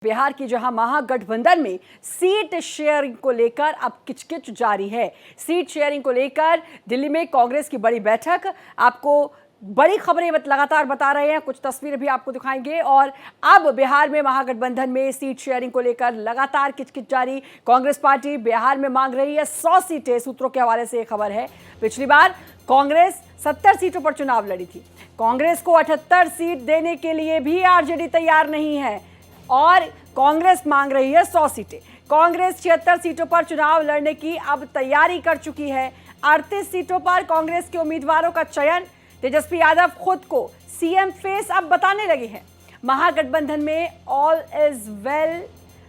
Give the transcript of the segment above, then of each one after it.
बिहार की जहां महागठबंधन में सीट शेयरिंग को लेकर अब किचकिच जारी है। सीट शेयरिंग को लेकर दिल्ली में कांग्रेस की बड़ी बैठक, आपको बड़ी खबरें लगातार बता रहे हैं, कुछ तस्वीरें भी आपको दिखाएंगे। और अब बिहार में महागठबंधन में सीट शेयरिंग को लेकर लगातार किचकिच जारी। कांग्रेस पार्टी बिहार में मांग रही है 100 सीटें। सूत्रों के हवाले से खबर है, पिछली बार कांग्रेस 70 सीटों पर चुनाव लड़ी थी। कांग्रेस को 78 सीट देने के लिए भी आरजेडी तैयार नहीं है और कांग्रेस मांग रही है 100 सीटें। कांग्रेस 76 सीटों पर चुनाव लड़ने की अब तैयारी कर चुकी है। 38 सीटों पर कांग्रेस के उम्मीदवारों का चयन। तेजस्वी यादव खुद को सीएम फेस अब बताने लगे हैं। महागठबंधन में all is well,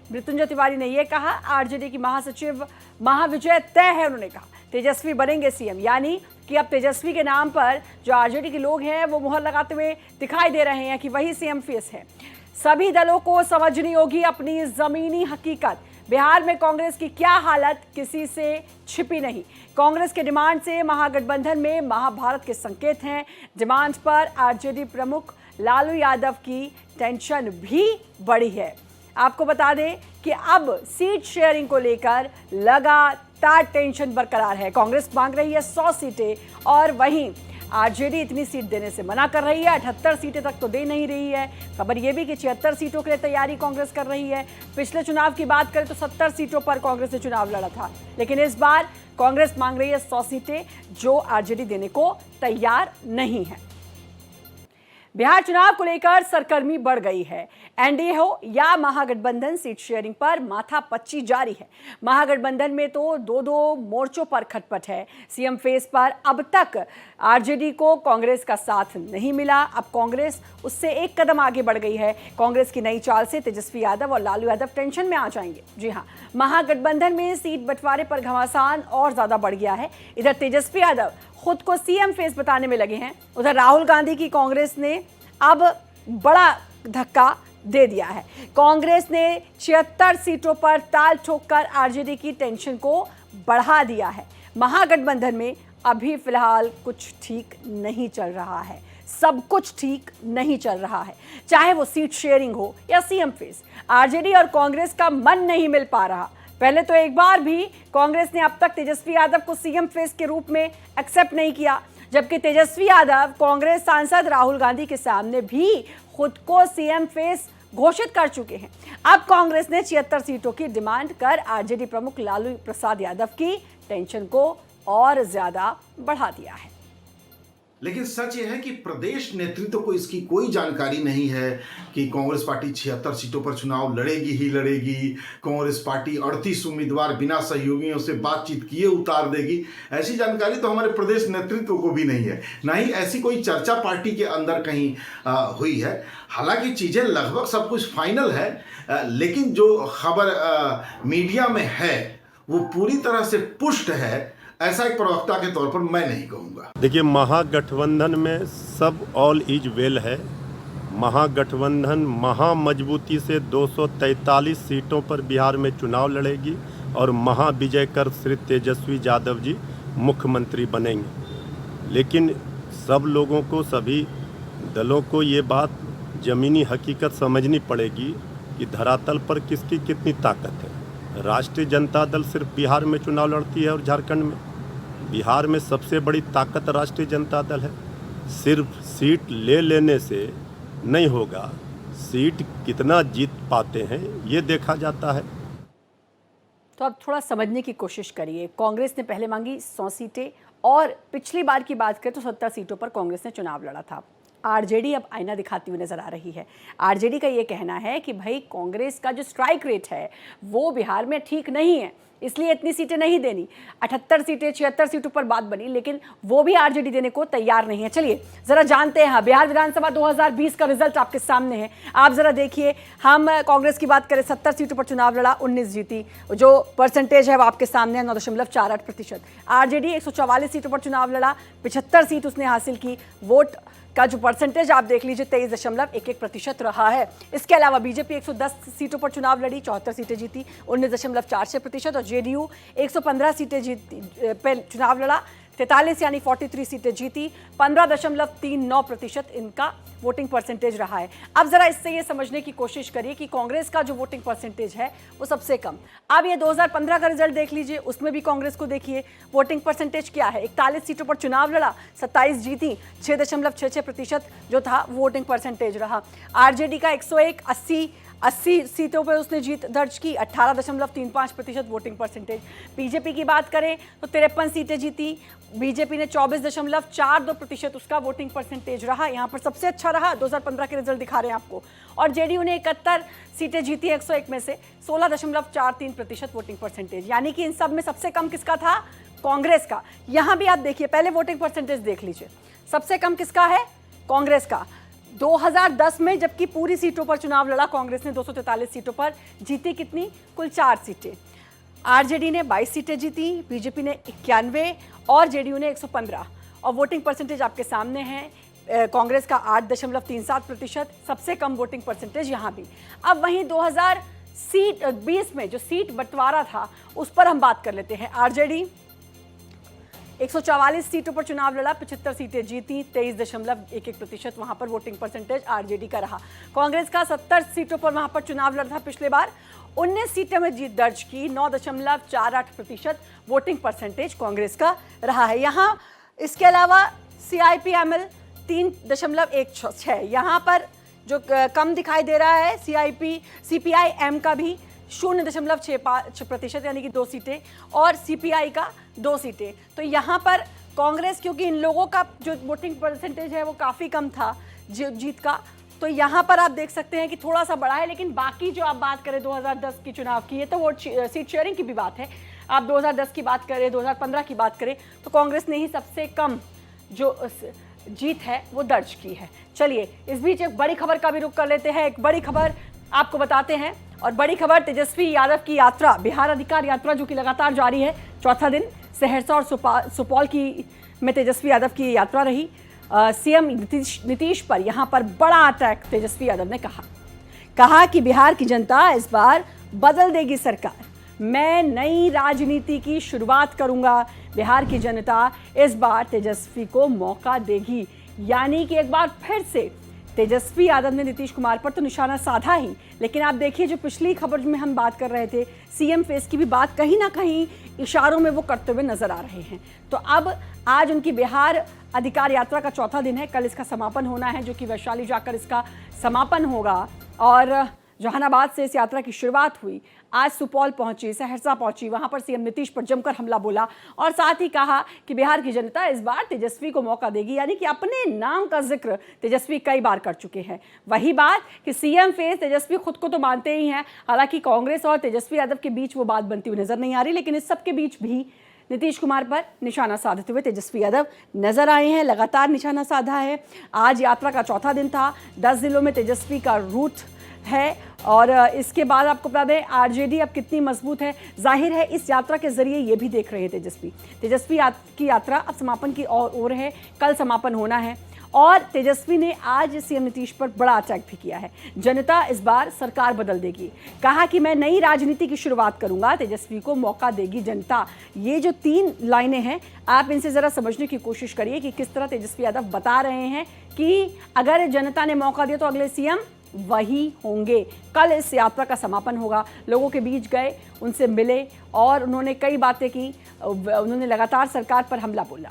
Mrityunjay Tiwari ने यह कहा। आरजेडी की महासचिव महाविजय तय है, उन्होंने कहा तेजस्वी बनेंगे सीएम, यानी कि अब तेजस्वी के नाम पर जो आरजेडी के लोग हैं वो मुहर लगाते हुए दिखाई दे रहे हैं कि वही सीएम फेस है। सभी दलों को समझनी होगी अपनी जमीनी हकीकत। बिहार में कांग्रेस की क्या हालत किसी से छिपी नहीं। कांग्रेस के डिमांड से महागठबंधन में महाभारत के संकेत हैं। डिमांड पर आरजेडी प्रमुख लालू यादव की टेंशन भी बढ़ी है। आपको बता दें कि अब सीट शेयरिंग को लेकर लगातार टेंशन बरकरार है। कांग्रेस मांग रही है 100 सीटें और वहीं आरजेडी इतनी सीट देने से मना कर रही है। 78 सीटें तक तो दे नहीं रही है। खबर यह भी कि 76 सीटों के लिए तैयारी कांग्रेस कर रही है। पिछले चुनाव की बात करें तो 70 सीटों पर कांग्रेस ने चुनाव लड़ा था, लेकिन इस बार कांग्रेस मांग रही है 100 सीटें, जो आरजेडी देने को तैयार नहीं है। बिहार चुनाव को लेकर सरगर्मी बढ़ गई है। एनडीए हो या महागठबंधन, सीट शेयरिंग पर माथापच्ची जारी है। महागठबंधन में तो दो मोर्चों पर खटपट है। सीएम फेस पर अब तक आरजेडी को कांग्रेस का साथ नहीं मिला। अब कांग्रेस उससे एक कदम आगे बढ़ गई है। कांग्रेस की नई चाल से तेजस्वी यादव और लालू यादव टेंशन में आ जाएंगे। जी हां, महागठबंधन में सीट बंटवारे पर घमासान और ज्यादा बढ़ गया है। इधर तेजस्वी यादव खुद को सीएम फेस बताने में लगे हैं। उधर राहुल गांधी की कांग्रेस ने अब बड़ा धक्का दे दिया है। कांग्रेस ने 76 सीटों पर ताल ठोककर आरजेडी की टेंशन को बढ़ा दिया है। महागठबंधन में अभी फिलहाल कुछ ठीक नहीं चल रहा है। सब कुछ ठीक नहीं चल रहा है, चाहे वो सीट शेयरिंग हो या सीएम फेस। आरजेडी और कांग्रेस का मन नहीं मिल पा रहा। पहले तो एक बार भी कांग्रेस ने अब तक तेजस्वी यादव को सीएम फेस के रूप में एक्सेप्ट नहीं किया, जबकि तेजस्वी यादव कांग्रेस सांसद राहुल गांधी के सामने भी खुद को सीएम फेस घोषित कर चुके हैं। अब कांग्रेस ने 76 सीटों की डिमांड कर आरजेडी प्रमुख लालू प्रसाद यादव की टेंशन को और ज्यादा बढ़ा दिया है। लेकिन सच यह है कि प्रदेश नेतृत्व को इसकी कोई जानकारी नहीं है कि कांग्रेस पार्टी 76 सीटों पर चुनाव लड़ेगी ही लड़ेगी। कांग्रेस पार्टी 38 उम्मीदवार बिना सहयोगियों से बातचीत किए उतार देगी, ऐसी जानकारी तो हमारे प्रदेश नेतृत्व को भी नहीं है। ना ही ऐसी कोई चर्चा पार्टी के अंदर कहीं हुई है। हालांकि चीज़ें लगभग सब कुछ फाइनल है, लेकिन जो खबर मीडिया में है वो पूरी तरह से पुष्ट है, ऐसा एक प्रवक्ता के तौर पर मैं नहीं कहूँगा। देखिए, महागठबंधन में सब ऑल इज वेल है। महागठबंधन महामजबूती से 243 सीटों पर बिहार में चुनाव लड़ेगी और महाविजय कर श्री तेजस्वी यादव जी मुख्यमंत्री बनेंगे। लेकिन सब लोगों को, सभी दलों को ये बात ज़मीनी हकीकत समझनी पड़ेगी कि धरातल पर किसकी कितनी ताकत है। राष्ट्रीय जनता दल सिर्फ बिहार में चुनाव लड़ती है और झारखंड में। बिहार में सबसे बड़ी ताकत राष्ट्रीय जनता दल है। सिर्फ सीट ले लेने से नहीं होगा, सीट कितना जीत पाते हैं ये देखा जाता है। तो अब थोड़ा समझने की कोशिश करिए। कांग्रेस ने पहले मांगी 100 सीटें और पिछली बार की बात करें तो 70 सीटों पर कांग्रेस ने चुनाव लड़ा था। आरजेडी अब आईना दिखाती हुई नजर आ रही है। आरजेडी का ये कहना है कि भाई कांग्रेस का जो स्ट्राइक रेट है वो बिहार में ठीक नहीं है, इसलिए इतनी सीटें नहीं देनी। 78 सीटें 76 सीटों पर बात बनी, लेकिन वो भी आरजेडी देने को तैयार नहीं है। चलिए जरा जानते हैं। बिहार विधानसभा 2020 का रिजल्ट आपके सामने है, आप जरा देखिए। हम कांग्रेस की बात करें, 70 सीटों पर चुनाव लड़ा, 19 जीती। जो परसेंटेज है वो आपके सामने है, 9.48%। आरजेडी 144 सीटों पर चुनाव लड़ा, 75 सीट उसने हासिल की। वोट का जो परसेंटेज आप देख लीजिए 23.11% रहा है। इसके अलावा बीजेपी 110 सीटों पर चुनाव लड़ी, 74 सीटें जीती, 19.46%। और जेडीयू 115 सीटें पे चुनाव लड़ा, 43 यानी 43 सीटें जीती, 15.39% इनका वोटिंग परसेंटेज रहा है। अब जरा इससे ये समझने की कोशिश करिए कि कांग्रेस का जो वोटिंग परसेंटेज है वो सबसे कम। अब ये 2015 का रिजल्ट देख लीजिए, उसमें भी कांग्रेस को देखिए वोटिंग परसेंटेज क्या है। 41 सीटों पर चुनाव लड़ा, 27 जीती, 6.66% जो था वोटिंग परसेंटेज रहा। आरजेडी का 101, 80 सीटों पर उसने जीत दर्ज की, 18.35% वोटिंग परसेंटेज। बीजेपी की बात करें तो 53 सीटें जीती, बीजेपी ने 24.42% उसका वोटिंग परसेंटेज रहा। यहाँ पर सबसे अच्छा रहा 2015 के रिजल्ट दिखा रहे हैं आपको। और जेडीयू ने 71 सीटें जीती 101 में से, 16.43% वोटिंग परसेंटेज। यानी कि इन सब में सबसे कम किसका था? कांग्रेस का। यहाँ भी आप देखिए, पहले वोटिंग परसेंटेज देख लीजिए, सबसे कम किसका है? कांग्रेस का। 2010 में जबकि पूरी सीटों पर चुनाव लड़ा कांग्रेस ने, 243 सीटों पर जीती कितनी? कुल 4 सीटें। आरजेडी ने 22 सीटें जीती, बीजेपी ने 91 और जेडीयू ने 115। और वोटिंग परसेंटेज आपके सामने है, कांग्रेस का 8.37%, सबसे कम वोटिंग परसेंटेज यहाँ भी। अब वहीं 2020 में जो सीट बंटवारा था उस पर हम बात कर लेते हैं। आरजेडी 144 सीटों पर चुनाव लड़ा, 75 सीटें जीती, 23.11% वहां पर वोटिंग परसेंटेज आरजेडी का रहा। कांग्रेस का 70 सीटों पर वहां पर चुनाव लड़ा था पिछले बार, 19 सीटें में जीत दर्ज की, 9.48% वोटिंग परसेंटेज कांग्रेस का रहा है। यहाँ इसके अलावा CIP-ML 3.16, यहाँ पर जो कम दिखाई दे रहा है CPI-M का भी 0.65% यानी कि 2 सीटें, और CPI का 2 सीटें। तो यहाँ पर कांग्रेस, क्योंकि इन लोगों का जो वोटिंग परसेंटेज है वो काफ़ी कम था जीत का, तो यहाँ पर आप देख सकते हैं कि थोड़ा सा बढ़ा है। लेकिन बाकी जो आप बात करें 2010 की चुनाव की, ये तो वोट सीट शेयरिंग की भी बात है, आप 2010 की बात करें, 2015 की बात करें, तो कांग्रेस ने ही सबसे कम जो जीत है वो दर्ज की है। चलिए इस बीच एक बड़ी खबर का भी रुख कर लेते हैं, एक बड़ी खबर आपको बताते हैं। और बड़ी खबर, तेजस्वी यादव की यात्रा, बिहार अधिकार यात्रा जो कि लगातार जारी है, चौथा दिन सहरसा और सुपौल में तेजस्वी यादव की यात्रा रही। सीएम नीतीश पर यहाँ पर बड़ा अटैक तेजस्वी यादव ने कहा कि बिहार की जनता इस बार बदल देगी सरकार, मैं नई राजनीति की शुरुआत करूंगा, बिहार की जनता इस बार तेजस्वी को मौका देगी। यानी कि एक बार फिर से तेजस्वी यादव ने नीतीश कुमार पर तो निशाना साधा ही, लेकिन आप देखिए जो पिछली खबर में हम बात कर रहे थे, सीएम फेस की भी बात कहीं ना कहीं इशारों में वो करते हुए नजर आ रहे हैं। तो अब आज उनकी बिहार अधिकार यात्रा का चौथा दिन है, कल इसका समापन होना है, जो कि वैशाली जाकर इसका समापन होगा। और जहानाबाद से इस यात्रा की शुरुआत हुई, आज सुपौल पहुंची, सहरसा पहुंची, वहां पर सीएम नीतीश पर जमकर हमला बोला और साथ ही कहा कि बिहार की जनता इस बार तेजस्वी को मौका देगी। यानी कि अपने नाम का जिक्र तेजस्वी कई बार कर चुके हैं। वही बात कि सीएम फेस तेजस्वी खुद को तो मानते ही हैं, हालांकि कांग्रेस और तेजस्वी यादव के बीच वो बात बनती हुई नजर नहीं आ रही, लेकिन इस सब के बीच भी नीतीश कुमार पर निशाना साधते हुए तेजस्वी यादव नजर आए हैं, लगातार निशाना साधा है। आज यात्रा का चौथा दिन था, 10 जिलों में तेजस्वी का रूट है। और इसके बाद आपको बता दें आरजेडी अब कितनी मजबूत है, जाहिर है इस यात्रा के जरिए ये भी देख रहे हैं तेजस्वी की यात्रा अब समापन की ओर है, कल समापन होना है। और तेजस्वी ने आज सीएम नीतीश पर बड़ा अटैक भी किया है। जनता इस बार सरकार बदल देगी, कहा कि मैं नई राजनीति की शुरुआत करूंगा, तेजस्वी को मौका देगी जनता। ये जो 3 लाइनें हैं, आप इनसे जरा समझने की कोशिश करिए कि किस तरह तेजस्वी यादव बता रहे हैं कि अगर जनता ने मौका दिया तो अगले सीएम वही होंगे। कल इस यात्रा का समापन होगा, लोगों के बीच गए, उनसे मिले और उन्होंने कई बातें की, उन्होंने लगातार सरकार पर हमला बोला।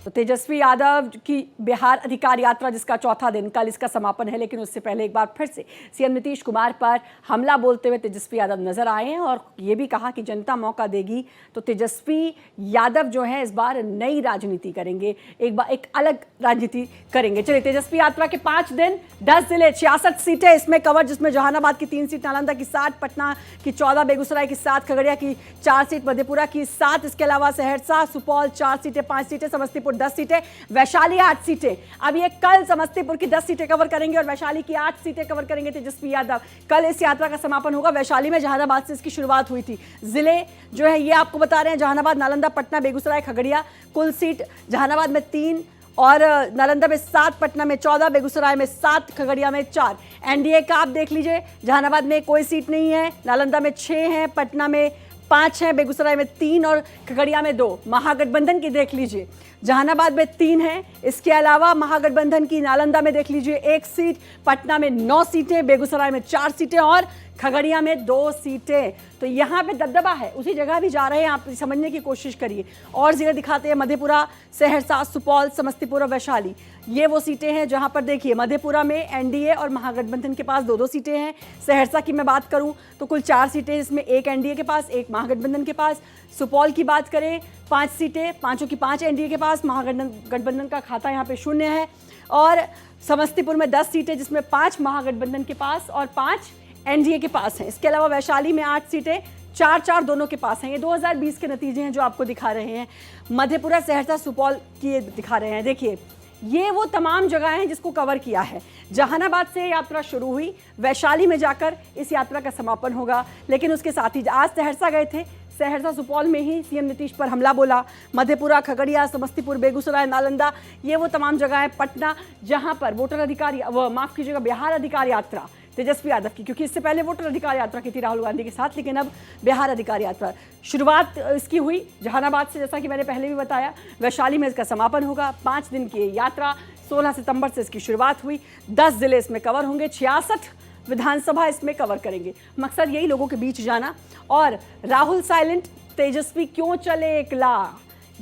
तो तेजस्वी यादव की बिहार अधिकार यात्रा जिसका चौथा दिन, कल इसका समापन है, लेकिन उससे पहले एक बार फिर से सीएम नीतीश कुमार पर हमला बोलते हुए तेजस्वी यादव नजर आए हैं और ये भी कहा कि जनता मौका देगी तो तेजस्वी यादव जो है इस बार नई राजनीति करेंगे, एक अलग राजनीति करेंगे। चलिए तेजस्वी यात्रा के 5 दिन, 10 जिले, 66 सीटें इसमें कवर, जिसमें जहानाबाद की 3 सीट, नालंदा की 7, पटना की 14, बेगूसराय की 7, खगड़िया की 4 सीट, मधेपुरा की 7, इसके अलावा सहरसा, सुपौल 4 सीटें, 5 सीटें, समस्तीपुर 10 सीटें, वैशाली 8 सीटें। अब ये कल समस्तीपुर की 10 सीटें कवर करेंगे और वैशाली की 8 सीटें कवर करेंगे तेजस्वी यादव। कल इस यात्रा का समापन होगा, वैशाली में जहानाबाद से इसकी शुरुआत हुई थी। जिले जो है ये आपको बता रहे हैं, जहानाबाद, नालंदा, पटना, बेगूसराय, खगड़िया। कुल सीट जहानाबाद में 3 और नालंदा में 7, पटना में 14, बेगूसराय में 7, खगड़िया में 4। एनडीए का आप देख लीजिए, जहानाबाद में कोई सीट नहीं है, नालंदा में 6 है, पटना में 5 हैं, बेगूसराय में 3 और खगड़िया में 2। महागठबंधन की देख लीजिए, जहानाबाद में 3 है। इसके अलावा महागठबंधन की नालंदा में देख लीजिए 1 सीट, पटना में 9 सीटें, बेगूसराय में 4 सीटें और खगड़िया में 2 सीटें। तो यहाँ पे दबदबा है, उसी जगह भी जा रहे हैं, आप समझने की कोशिश करिए। और जिले दिखाते हैं, मधेपुरा, सहरसा, सुपौल, समस्तीपुर और वैशाली। ये वो सीटें हैं जहाँ पर देखिए मधेपुरा में एनडीए और महागठबंधन के पास 2-2 सीटें हैं। सहरसा की मैं बात करूँ तो कुल 4 सीटें, इसमें 1 एनडीए के पास, 1 महागठबंधन के पास। सुपौल की बात करें 5 सीटें, 5 की 5 एनडीए के पास, महागठबंधन का खाता यहाँ पे 0 है। और समस्तीपुर में 10 सीटें, जिसमें 5 महागठबंधन के पास और 5 एनडीए के पास हैं। इसके अलावा वैशाली में 8 सीटें, 4-4 दोनों के पास हैं। ये 2020 के नतीजे हैं जो आपको दिखा रहे हैं। मधेपुरा, सहरसा, सुपौल की दिखा रहे हैं। देखिए ये वो तमाम जगह हैं जिसको कवर किया है। जहानाबाद से यात्रा शुरू हुई, वैशाली में जाकर इस यात्रा का समापन होगा। लेकिन उसके साथ ही आज सहरसा गए थे, सहरसा सुपौल में ही सीएम नीतीश पर हमला बोला। मधेपुरा, खगड़िया, समस्तीपुर, बेगूसराय, नालंदा, ये वो तमाम जगह है। पटना, जहां पर वोटर अधिकार, माफ कीजिएगा, बिहार अधिकार यात्रा तेजस्वी यादव की, क्योंकि इससे पहले वोटर अधिकार यात्रा की थी राहुल गांधी के साथ, लेकिन अब बिहार अधिकार यात्रा शुरुआत इसकी हुई जहानाबाद से, जैसा कि मैंने पहले भी बताया। वैशाली में इसका समापन होगा। 5 दिन की यात्रा, 16 सितंबर से इसकी शुरुआत हुई। 10 जिले इसमें कवर होंगे, 66 विधानसभा इसमें कवर करेंगे। मकसद यही लोगों के बीच जाना। और राहुल साइलेंट, तेजस्वी क्यों चले एकला,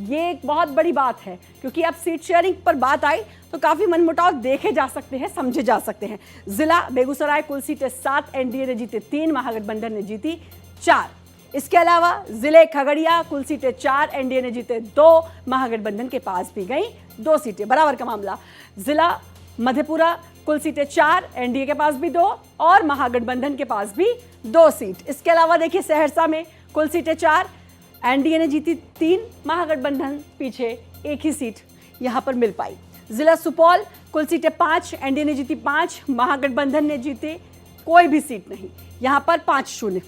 ये एक बहुत बड़ी बात है, क्योंकि अब सीट शेयरिंग पर बात आई तो काफ़ी मनमुटाव देखे जा सकते हैं, समझे जा सकते हैं। जिला बेगूसराय कुल सीटें 7, एनडीए ने जीते 3, महागठबंधन ने जीती 4। इसके अलावा जिले खगड़िया कुल सीटें 4, एनडीए ने जीते 2, महागठबंधन के पास भी गई 2 सीटें, बराबर का मामला। जिला मधेपुरा कुल सीटें 4, एनडीए के पास भी 2 और महागठबंधन के पास भी 2 सीट। इसके अलावा देखिए सहरसा में कुल सीटें 4, एनडीए ने जीती 3, महागठबंधन पीछे 1 ही सीट यहां पर मिल पाई। जिला सुपौल कुल सीटें 5, एनडीए ने जीती 5, महागठबंधन ने जीते कोई भी सीट नहीं, यहां पर 5-0।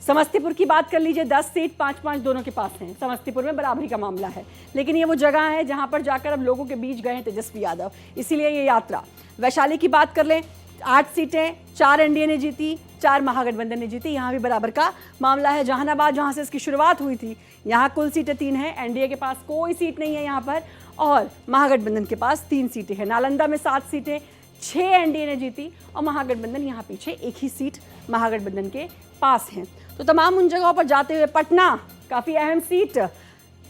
समस्तीपुर की बात कर लीजिए, 10 सीट, 5-5 दोनों के पास हैं। समस्तीपुर में बराबरी का मामला है, लेकिन ये वो जगह है जहां पर जाकर अब लोगों के बीच गए हैं तेजस्वी यादव, इसीलिए ये यात्रा। वैशाली की बात कर लें, 8 सीटें, 4 एनडीए ने जीती, 4 महागठबंधन ने जीती, यहाँ भी बराबर का मामला है। जहानाबाद जहाँ से इसकी शुरुआत हुई थी, यहाँ कुल सीटें 3 हैं, एनडीए के पास कोई सीट नहीं है यहाँ पर और महागठबंधन के पास 3 सीटें हैं। नालंदा में 7 सीटें, 6 एनडीए ने जीती और महागठबंधन यहाँ पीछे 1 ही सीट महागठबंधन के पास हैं। तो तमाम उन जगहों पर जाते हुए पटना काफ़ी अहम सीट,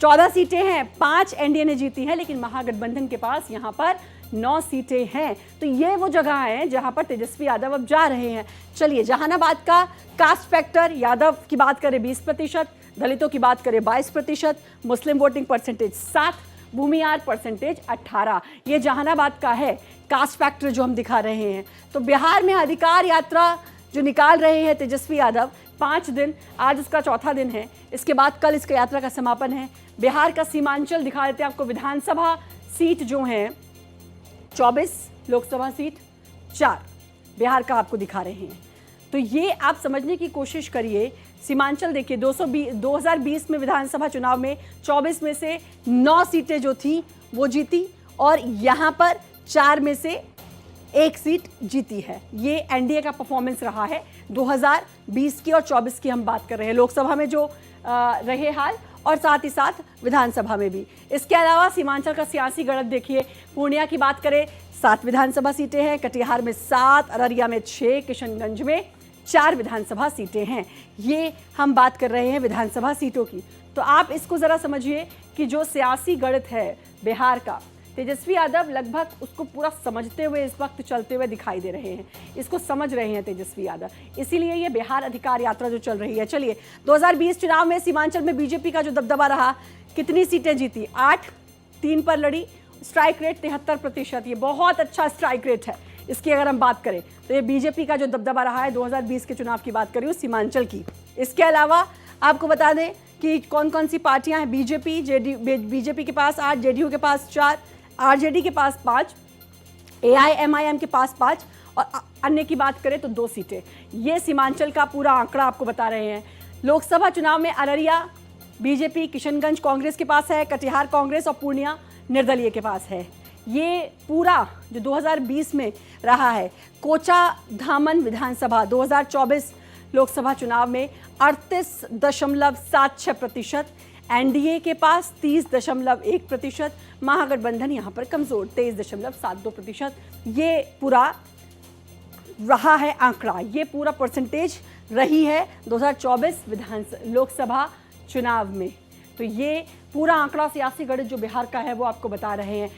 14 सीटें हैं, 5 एनडीए ने जीती है, लेकिन महागठबंधन के पास यहाँ पर 9 सीटें हैं। तो ये वो जगह है जहां पर तेजस्वी यादव अब जा रहे हैं। चलिए जहानाबाद का कास्ट फैक्टर, यादव की बात करें 20%, दलितों की बात करें 22%, मुस्लिम वोटिंग परसेंटेज 7, भूमियार परसेंटेज 18। ये जहानाबाद का है कास्ट फैक्टर जो हम दिखा रहे हैं। तो बिहार में अधिकार यात्रा जो निकाल रहे हैं तेजस्वी यादव, 5 दिन, आज उसका 4था दिन है। इसके बाद कल इसका यात्रा का समापन है। बिहार का सीमांचल दिखा देते हैं आपको। विधानसभा सीट जो हैं 24, लोकसभा सीट 4 बिहार का आपको दिखा रहे हैं। तो ये आप समझने की कोशिश करिए। सीमांचल देखिए, 2020 में विधानसभा चुनाव में 24 में से 9 सीटें जो थी वो जीती और यहाँ पर 4 में से 1 सीट जीती है। ये एनडीए का परफॉर्मेंस रहा है 2020 की और 24 की हम बात कर रहे हैं। लोकसभा में जो रहे हाल और साथ ही साथ विधानसभा में भी। इसके अलावा सीमांचल का सियासी गणित देखिए। पूर्णिया की बात करें 7 विधानसभा सीटें हैं, कटिहार में 7, अररिया में 6, किशनगंज में 4 विधानसभा सीटें हैं। ये हम बात कर रहे हैं विधानसभा सीटों की। तो आप इसको ज़रा समझिए कि जो सियासी गणित है बिहार का, तेजस्वी यादव लगभग उसको पूरा समझते हुए इस वक्त चलते हुए दिखाई दे रहे हैं। इसको समझ रहे हैं तेजस्वी यादव, इसीलिए ये बिहार अधिकार यात्रा जो चल रही है। चलिए 2020 चुनाव में सीमांचल में बीजेपी का जो दबदबा रहा, कितनी सीटें जीती? 8, 3 पर लड़ी, स्ट्राइक रेट 73%। ये बहुत अच्छा स्ट्राइक रेट है। इसकी अगर हम बात करें तो ये बीजेपी का जो दबदबा रहा है 2020 के चुनाव की बात करें सीमांचल की। इसके अलावा आपको बता दें कि कौन कौन सी पार्टियां हैं। बीजेपी के पास 8, जेडीयू के पास 4, आरजेडी के पास 5, एआईएमआईएम के पास 5 और अन्य की बात करें तो 2 सीटें। ये सीमांचल का पूरा आंकड़ा आपको बता रहे हैं। लोकसभा चुनाव में अररिया बीजेपी, किशनगंज कांग्रेस के पास है, कटिहार कांग्रेस और पूर्णिया निर्दलीय के पास है। ये पूरा जो 2020 में रहा है। कोचा धामन विधानसभा 2024 लोकसभा चुनाव में 38.76%, एनडीए के पास 30.1%, महागठबंधन यहां पर कमजोर 23.72%। ये पूरा रहा है आंकड़ा, ये पूरा परसेंटेज रही है 2024 लोकसभा चुनाव में। तो ये पूरा आंकड़ा सियासी गणित जो बिहार का है वो आपको बता रहे हैं।